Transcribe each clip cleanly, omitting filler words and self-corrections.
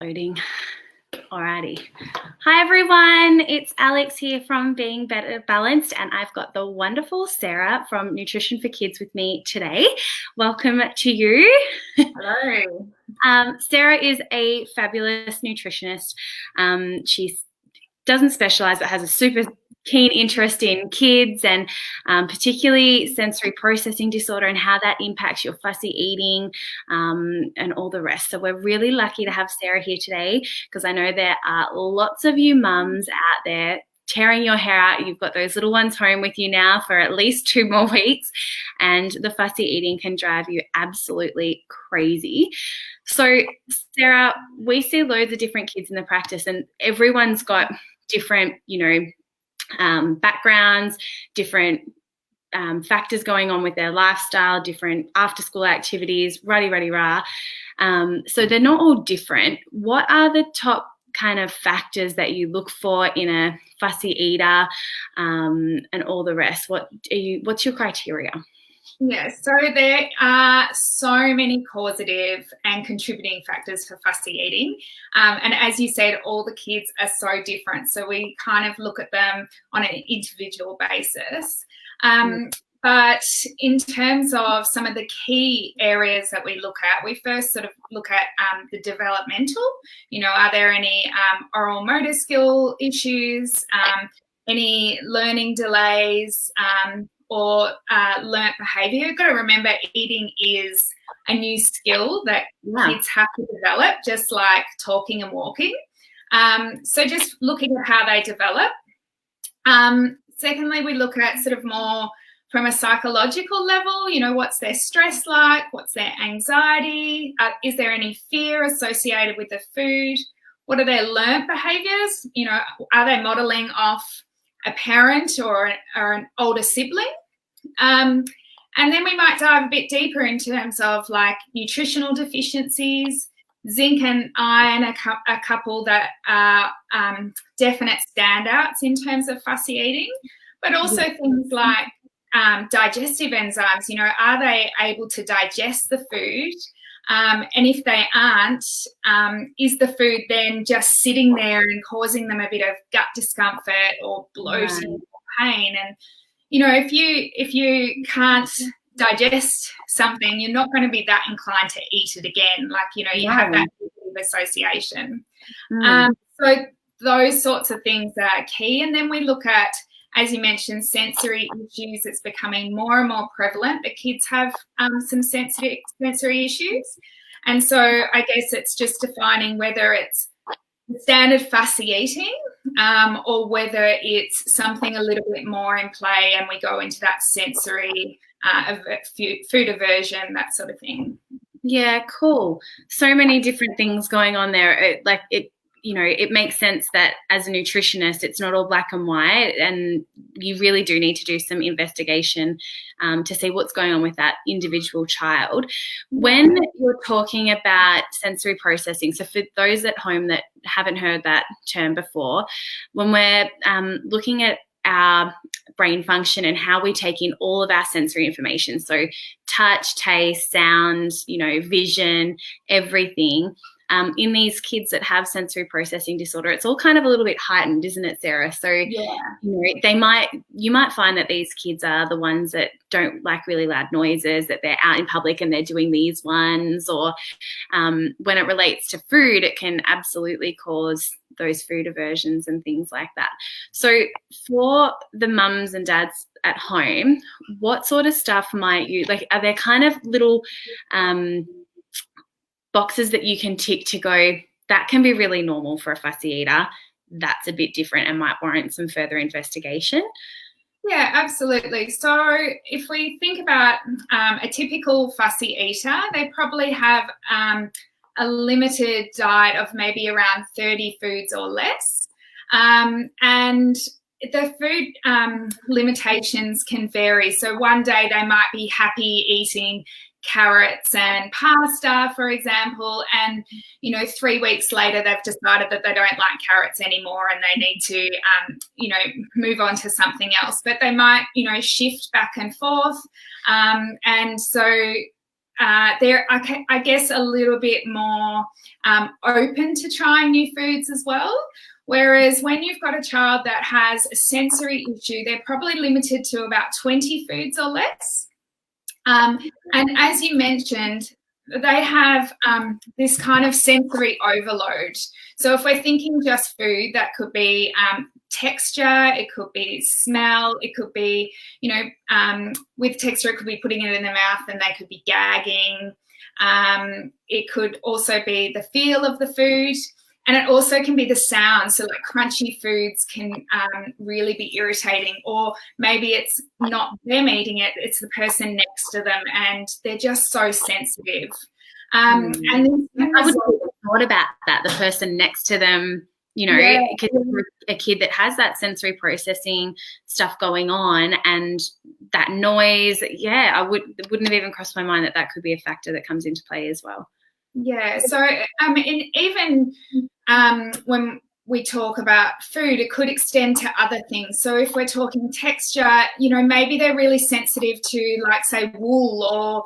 Loading. Alrighty. Hi everyone, it's Alex here from Being Better Balanced, and I've got the wonderful Sarah from Nutrition for Kids with me today. Welcome to you. Hello. Sarah is a fabulous nutritionist. She doesn't specialize but has a super keen interest in kids and particularly sensory processing disorder and how that impacts your fussy eating and all the rest. So we're really lucky to have Sarah here today because I know there are lots of you mums out there tearing your hair out. You've got those little ones home with you now for at least 2 more weeks, and the fussy eating can drive you absolutely crazy. So Sarah, we see loads of different kids in the practice and everyone's got different, backgrounds, different factors going on with their lifestyle, different after-school activities, rah. So they're not all different. What are the top kind of factors that you look for in a fussy eater and all the rest? What's your criteria? Yeah, so there are so many causative and contributing factors for fussy eating. And as you said, all the kids are so different. So we kind of look at them on an individual basis. But in terms of some of the key areas that we look at, we first sort of look at the developmental. Are there any oral motor skill issues, any learning delays, or learnt behaviour? You've got to remember, eating is a new skill that kids have to develop, just like talking and walking. So just looking at how they develop. Secondly, we look at sort of more from a psychological level, what's their stress like? What's their anxiety? Is there any fear associated with the food? What are their learnt behaviours? Are they modelling off a parent or an older sibling? And then we might dive a bit deeper in terms of like nutritional deficiencies. Zinc and iron are a couple that are definite standouts in terms of fussy eating, but also things like digestive enzymes. Are they able to digest the food? And if they aren't, is the food then just sitting there and causing them a bit of gut discomfort or bloating or pain? And, if you can't digest something, you're not going to be that inclined to eat it again. Like, you have that association. So those sorts of things are key. And then we look at, as you mentioned, sensory issues. It's becoming more and more prevalent that kids have some sensory issues. And so I guess it's just defining whether it's standard fussy eating or whether it's something a little bit more in play and we go into that sensory food aversion, that sort of thing. Yeah, cool. So many different things going on there. It makes sense that as a nutritionist, it's not all black and white, and you really do need to do some investigation to see what's going on with that individual child. When you're talking about sensory processing, so for those at home that haven't heard that term before, when we're looking at our brain function and how we take in all of our sensory information, so touch, taste, sound, vision, everything, in these kids that have sensory processing disorder, it's all kind of a little bit heightened, isn't it, Sarah? So you might find that these kids are the ones that don't like really loud noises, that they're out in public and they're doing these ones, or when it relates to food, it can absolutely cause those food aversions and things like that. So for the mums and dads at home, what sort of stuff might you like? Are there kind of little boxes that you can tick to go, that can be really normal for a fussy eater, that's a bit different and might warrant some further investigation? Yeah, absolutely. So if we think about a typical fussy eater, they probably have a limited diet of maybe around 30 foods or less. And the food limitations can vary. So one day they might be happy eating carrots and pasta, for example, and 3 weeks later they've decided that they don't like carrots anymore and they need to move on to something else. But they might shift back and forth, and so they're, I guess, a little bit more open to trying new foods as well. Whereas when you've got a child that has a sensory issue, they're probably limited to about 20 foods or less. And as you mentioned, they have this kind of sensory overload. So if we're thinking just food, that could be texture, it could be smell, it could be, with texture, it could be putting it in their mouth and they could be gagging. It could also be the feel of the food. And it also can be the sound. So like crunchy foods can really be irritating, or maybe it's not them eating it, it's the person next to them, and they're just so sensitive. And I wouldn't have thought about that, the person next to them, because a kid that has that sensory processing stuff going on and that noise, I wouldn't have even crossed my mind that could be a factor that comes into play as well. Yeah, so even when we talk about food, it could extend to other things. So if we're talking texture, maybe they're really sensitive to, like, say, wool or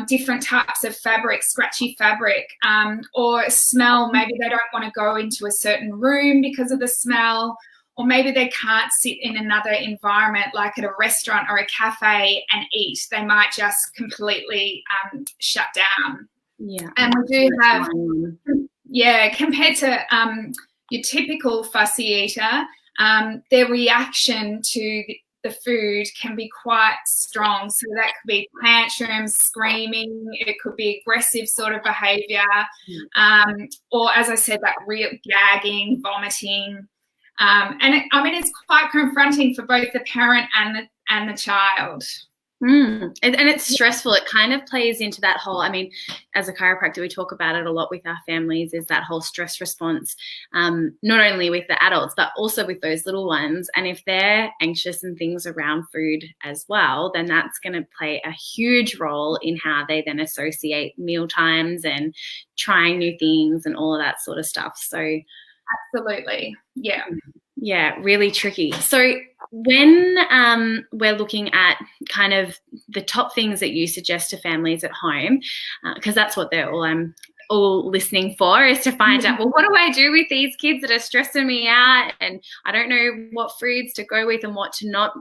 different types of fabric, scratchy fabric, or smell. Maybe they don't want to go into a certain room because of the smell, or maybe they can't sit in another environment like at a restaurant or a cafe and eat. They might just completely shut down. Yeah. And we do have, compared to your typical fussy eater, their reaction to the food can be quite strong. So that could be tantrums, screaming, it could be aggressive sort of behaviour, or, as I said, that real gagging, vomiting. And it's quite confronting for both the parent and the child. And it's stressful. It kind of plays into that whole, as a chiropractor, we talk about it a lot with our families, is that whole stress response, not only with the adults, but also with those little ones. And if they're anxious and things around food as well, then that's going to play a huge role in how they then associate meal times and trying new things and all of that sort of stuff. So absolutely. Yeah. Yeah, really tricky. So when we're looking at kind of the top things that you suggest to families at home, because that's what they're all listening for, is to find out, well, what do I do with these kids that are stressing me out, and I don't know what foods to go with and what to not,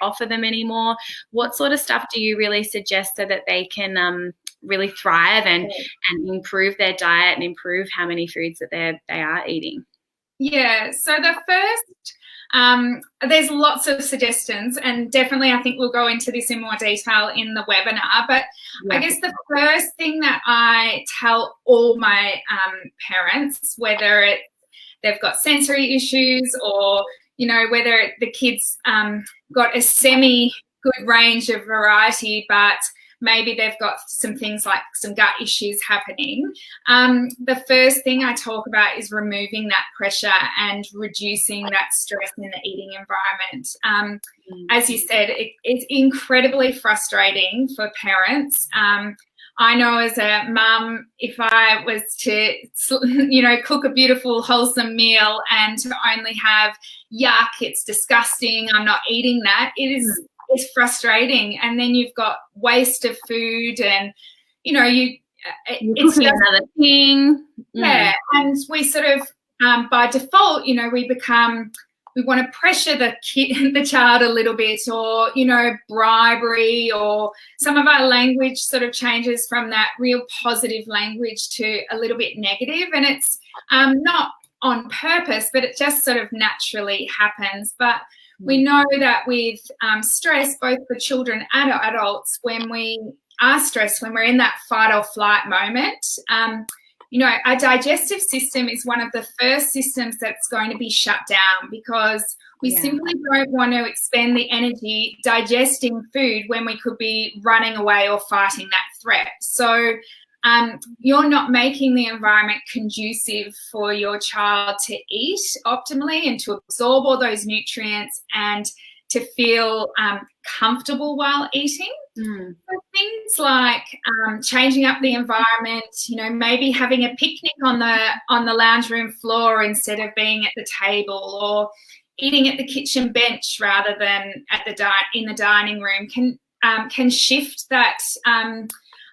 offer them anymore. What sort of stuff do you really suggest so that they can really thrive and improve their diet and improve how many foods that they are eating? Yeah, so the first, there's lots of suggestions, and definitely I think we'll go into this in more detail in the webinar, but I guess the first thing that I tell all my parents, whether they've got sensory issues or, whether the kids got a semi-good range of variety, but maybe they've got some things like some gut issues happening. The first thing I talk about is removing that pressure and reducing that stress in the eating environment. As you said, it's incredibly frustrating for parents. I know as a mum, if I was to, cook a beautiful, wholesome meal and to only have yuck, it's disgusting, I'm not eating that, it's frustrating. And then you've got waste of food, and it's just another thing. Yeah, and we sort of by default, we want to pressure the child a little bit, or bribery, or some of our language sort of changes from that real positive language to a little bit negative, and it's not on purpose, but it just sort of naturally happens. But we know that with stress, both for children and adults, when we are stressed, when we're in that fight or flight moment, our digestive system is one of the first systems that's going to be shut down, because we simply don't want to expend the energy digesting food when we could be running away or fighting that threat. So you're not making the environment conducive for your child to eat optimally and to absorb all those nutrients and to feel comfortable while eating. So things like changing up the environment, maybe having a picnic on the lounge room floor instead of being at the table, or eating at the kitchen bench rather than in the dining room can shift that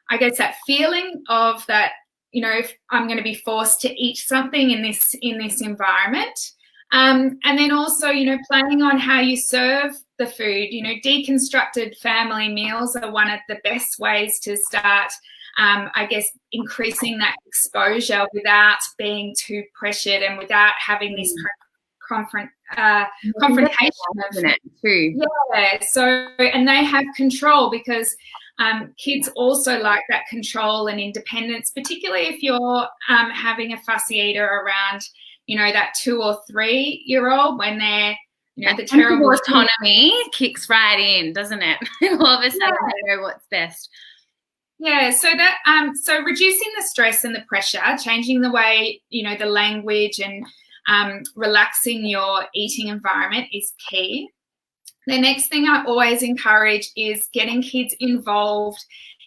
I guess that feeling of that, you know, if I'm going to be forced to eat something in this environment. And then also, you know, planning on how you serve the food. You know, deconstructed family meals are one of the best ways to start, I guess, increasing that exposure without being too pressured and without having this confrontation, isn't it, too? Yeah. So, and they have control because kids also like that control and independence, particularly if you're having a fussy eater around, you know, that 2 or 3 year old when they're, you know, the terrible autonomy kicks right in, doesn't it? All of a sudden they know what's best. Yeah, so that so reducing the stress and the pressure, changing the way, you know, the language and relaxing your eating environment is key. The next thing I always encourage is getting kids involved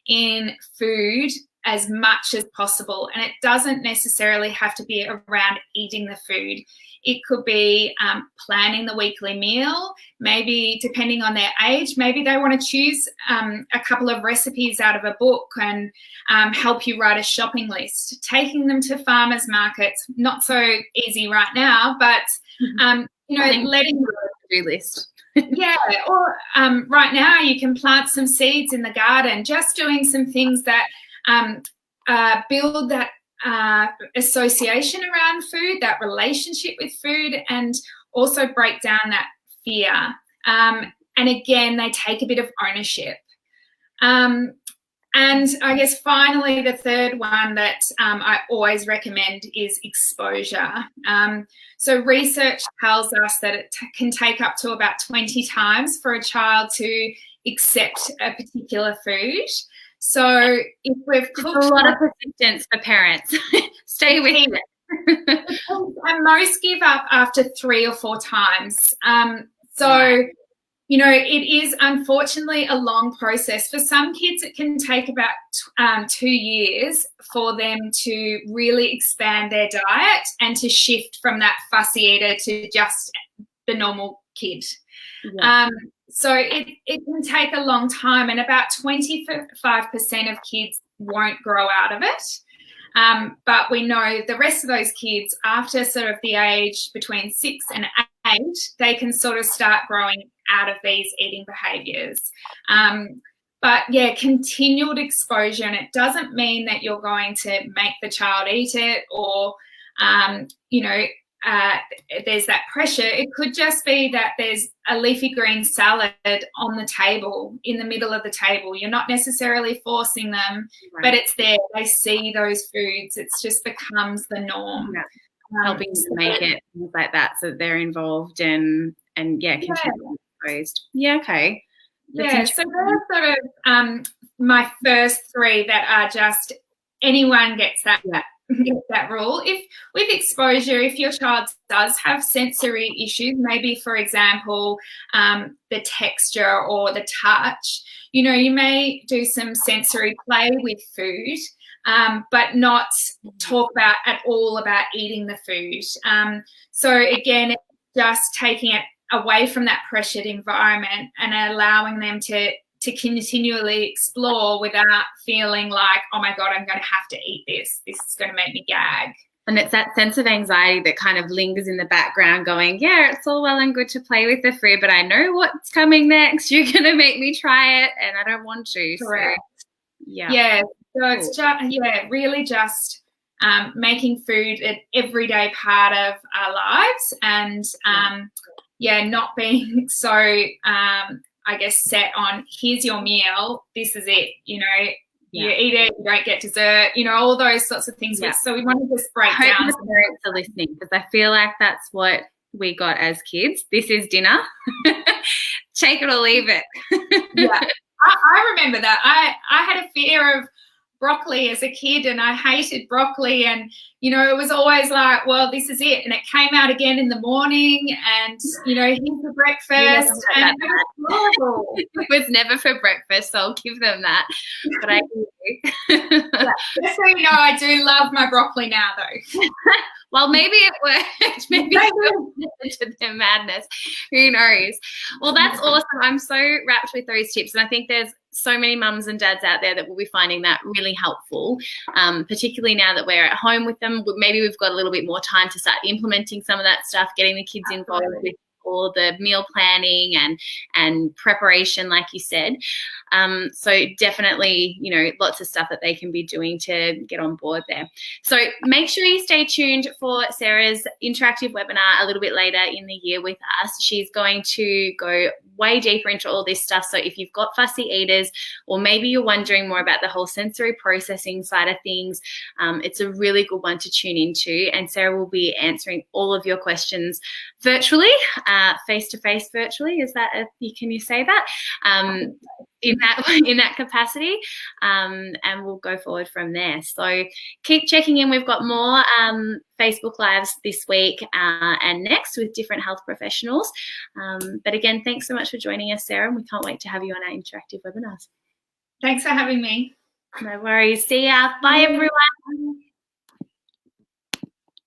in food as much as possible. And it doesn't necessarily have to be around eating the food. It could be planning the weekly meal, maybe depending on their age, maybe they want to choose a couple of recipes out of a book and help you write a shopping list. Taking them to farmers markets, not so easy right now, but, you know, letting them do list. Yeah, or right now you can plant some seeds in the garden, just doing some things that build that association around food, that relationship with food, and also break down that fear. And again, they take a bit of ownership. And I guess finally, the third one that I always recommend is exposure. So research tells us that it can take up to about 20 times for a child to accept a particular food. So if we've cooked a lot of persistence for parents, stay with it. And most give up after 3 or 4 times. So, you know, it is unfortunately a long process. For some kids, it can take about 2 years for them to really expand their diet and to shift from that fussy eater to just the normal kid. Yeah. So it can take a long time, and about 25% of kids won't grow out of it. But we know the rest of those kids, after sort of the age between 6 and 8, they can sort of start growing out of these eating behaviours. But yeah, continued exposure, and it doesn't mean that you're going to make the child eat it or, you know, there's that pressure. It could just be that there's a leafy green salad on the table, in the middle of the table. You're not necessarily forcing them, but it's there. They see those foods. It just becomes the norm. Yeah. Helping to make it, things like that, so that they're involved and continue exposed. Yeah, okay. That's so those are sort of my first 3 that are just anyone gets that. Get that rule. If with exposure, if your child does have sensory issues, maybe for example the texture or the touch, you know, you may do some sensory play with food, but not talk at all about eating the food. So again, it's just taking it away from that pressured environment and allowing them to continually explore without feeling like, oh my God, I'm going to have to eat this. This is going to make me gag. And it's that sense of anxiety that kind of lingers in the background going, yeah, it's all well and good to play with the food, but I know what's coming next. You're going to make me try it and I don't want to. Correct. So, yeah. Yeah. So it's just, really just making food an everyday part of our lives and, not being so, I guess, set on, here's your meal, this is it, you know, you eat it, you don't get dessert, you know, all those sorts of things. Yeah. So we want to just break down. The parents are listening, because I feel like that's what we got as kids. This is dinner. Take it or leave it. Yeah, I remember that. I had a fear of broccoli as a kid, and I hated broccoli, and you know, it was always like, well, this is it, and it came out again in the morning, and you know, here's for breakfast, and it was horrible. It was never for breakfast, so I'll give them that. But I do. Just so you know, I do love my broccoli now, though. Well, maybe it worked. Maybe it to their madness. Who knows? Well, that's awesome. I'm so wrapped with those tips, and I think there's so many mums and dads out there that will be finding that really helpful, particularly now that we're at home with them. Maybe we've got a little bit more time to start implementing some of that stuff, getting the kids involved with all the meal planning and preparation, like you said. So definitely, you know, lots of stuff that they can be doing to get on board there. So make sure you stay tuned for Sarah's interactive webinar a little bit later in the year with us. She's going to go way deeper into all this stuff. So if you've got fussy eaters, or maybe you're wondering more about the whole sensory processing side of things, it's a really good one to tune into. And Sarah will be answering all of your questions virtually, face-to-face virtually. Is that can you say that? In that capacity, and we'll go forward from there. So keep checking in. We've got more Facebook Lives this week and next with different health professionals. But again, thanks so much for joining us, Sarah, and we can't wait to have you on our interactive webinars. Thanks for having me. No worries. See ya. Bye, everyone.